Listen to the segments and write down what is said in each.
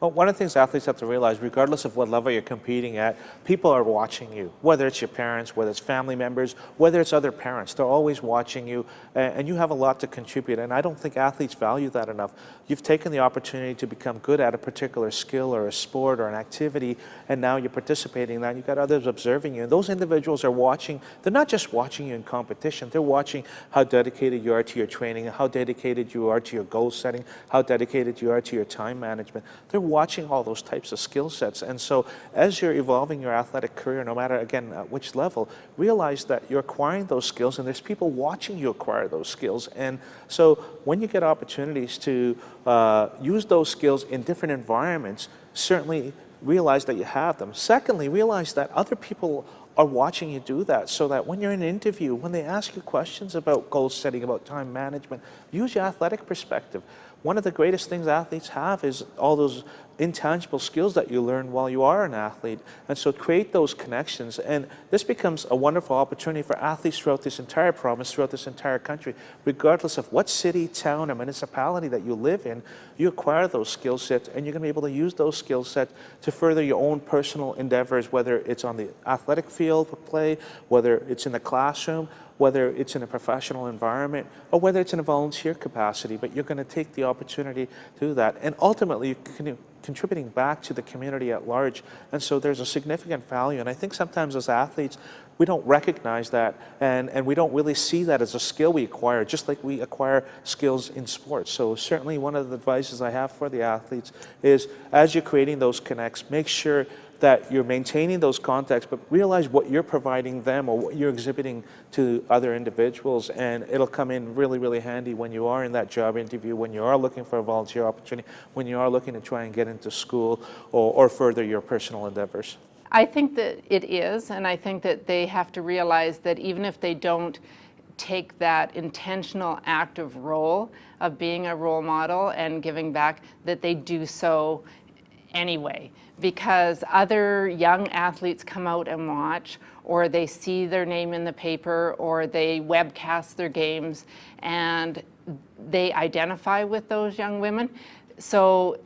Well, one of the things athletes have to realize, regardless of what level you're competing at, people are watching you, whether it's your parents, whether it's family members, whether it's other parents. They're always watching you, and you have a lot to contribute, and I don't think athletes value that enough. You've taken the opportunity to become good at a particular skill or a sport or an activity, and now you're participating in that, and you've got others observing you, and those individuals are watching. They're not just watching you in competition, they're watching how dedicated you are to your training, how dedicated you are to your goal setting, how dedicated you are to your time management. They're watching all those types of skill sets. And so as you're evolving your athletic career, no matter, again, at which level, realize that you're acquiring those skills and there's people watching you acquire those skills. And so when you get opportunities to use those skills in different environments, certainly realize that you have them. Secondly, realize that other people are watching you do that, so that when you're in an interview, when they ask you questions about goal setting, about time management, use your athletic perspective. One of the greatest things athletes have is all those intangible skills that you learn while you are an athlete. And so create those connections. And this becomes a wonderful opportunity for athletes throughout this entire province, throughout this entire country. Regardless of what city, town, or municipality that you live in, you acquire those skill sets, and you're going to be able to use those skill sets to further your own personal endeavors, whether it's on the athletic field of play, whether it's in the classroom, whether it's in a professional environment, or whether it's in a volunteer capacity, but you're going to take the opportunity to do that. And ultimately, you're contributing back to the community at large. And so there's a significant value. And I think sometimes as athletes, we don't recognize that, and we don't really see that as a skill we acquire, just like we acquire skills in sports. So certainly one of the advices I have for the athletes is, as you're creating those connects, make sure that you're maintaining those contacts, but realize what you're providing them or what you're exhibiting to other individuals, and it'll come in really, really handy when you are in that job interview, when you are looking for a volunteer opportunity, when you are looking to try and get into school or further your personal endeavors. I think that it is, and I think that they have to realize that even if they don't take that intentional active role of being a role model and giving back, that they do so anyway, because other young athletes come out and watch, or they see their name in the paper, or they webcast their games, and they identify with those young women. So,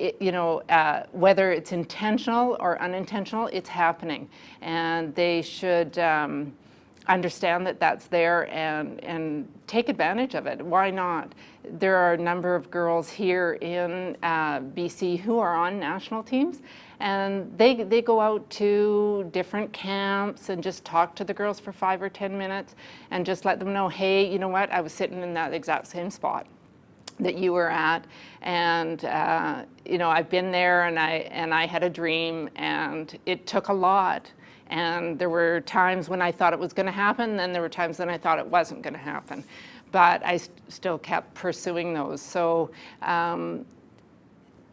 whether it's intentional or unintentional, it's happening, and they should understand that that's there and take advantage of it. Why not? There are a number of girls here in BC who are on national teams, and they go out to different camps and just talk to the girls for 5 or 10 minutes and just let them know, hey, you know what, I was sitting in that exact same spot that you were at, and I've been there, and I had a dream, and it took a lot. And there were times when I thought it was going to happen, then there were times when I thought it wasn't going to happen. But I still kept pursuing those. So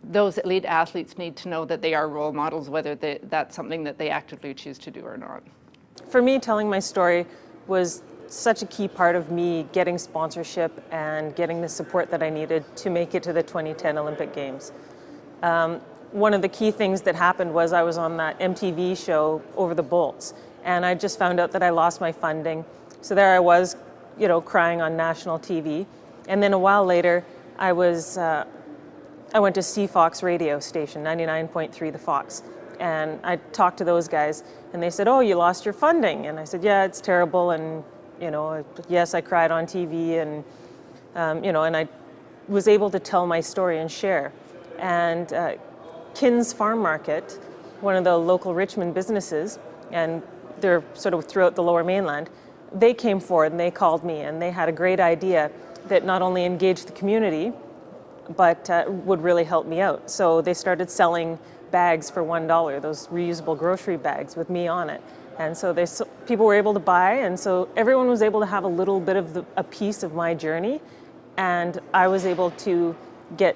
those elite athletes need to know that they are role models, whether that's something that they actively choose to do or not. For me, telling my story was such a key part of me getting sponsorship and getting the support that I needed to make it to the 2010 Olympic Games. One of the key things that happened was I was on that MTV show Over the Bolts, and I just found out that I lost my funding. So there I was, crying on national TV. And then a while later, I went to CFOX radio station, 99.3 The Fox. And I talked to those guys, and they said, oh, you lost your funding. And I said, yeah, it's terrible. And, yes, I cried on TV, and, and I was able to tell my story and share. And Kin's Farm Market, one of the local Richmond businesses, and they're sort of throughout the Lower Mainland, they came forward and they called me, and they had a great idea that not only engaged the community, but would really help me out. So they started selling bags for $1, those reusable grocery bags with me on it. And so people were able to buy, and so everyone was able to have a little bit of a piece of my journey, and I was able to get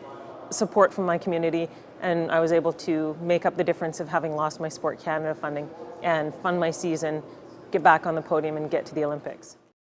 support from my community, and I was able to make up the difference of having lost my Sport Canada funding and fund my season, get back on the podium, and get to the Olympics.